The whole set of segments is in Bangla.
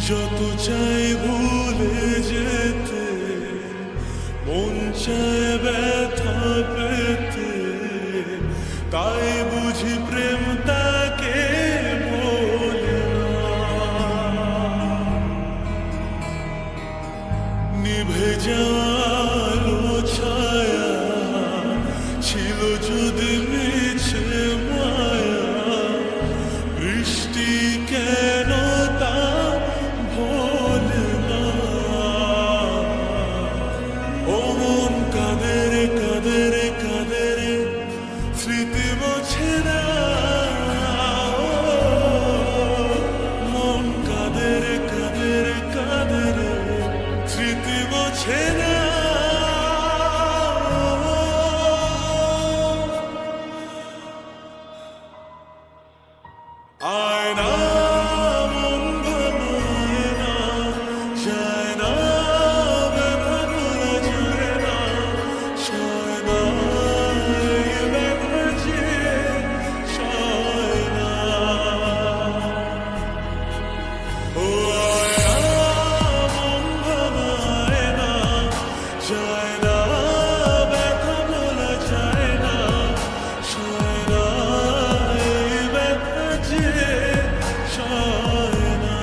যত চাই ভুলে যেতে, মন চায় ব্যথা পেতে, তাই বুঝি প্রেম তাকে বলে না। নিভে যাওয়ালো ছায়া ছিল যদি মিছে মায়া, বৃষ্টি কেন তা ভোলে না। ও মন কাঁদে রে কাঁদে রে কাঁদে রে, স্মৃতি মোছে না। মন কাঁদে রে কাঁদে রে কাঁদে রে, স্মৃতি মোছে না। আয়না মন ভাঙায় না, যায় না ব্যথা ভোলা যায় না, সয় না এই ব্যথা যে সয় না। ও আয়না মন ভাঙায় না, যায় না ব্যথা ভোলা যায় না, সয় না এই ব্যথা যে সয় না।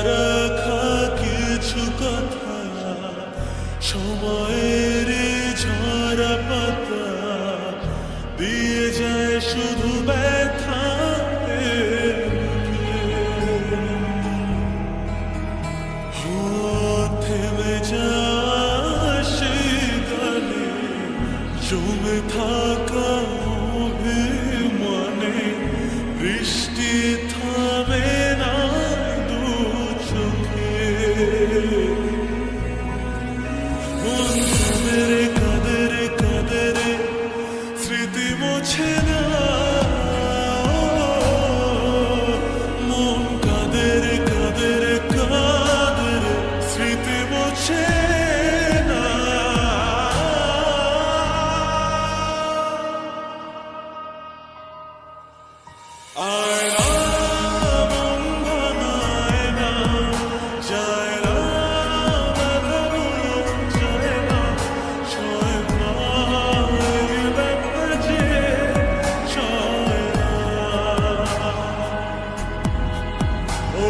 রাখা কিছু কথা, সময়ের ঝরা পাতা দিয়ে যায় শুধু ব্যথা। থেমে যায় সেই গানে জমে থাকা অভিমানে, বৃষ্টি থামে না দু চোখে। মন কাঁদে রে কাঁদে রে কাঁদে রে, স্মৃতি মোছে না। মন কাঁদে রে কাঁদে রে কাঁদে রে, স্মৃতি মোছে না। আয়না মন ভাঙায় না, যায় না ব্যথা ভোলা যায় না, সয় না এই ব্যথা যে সয় না। ও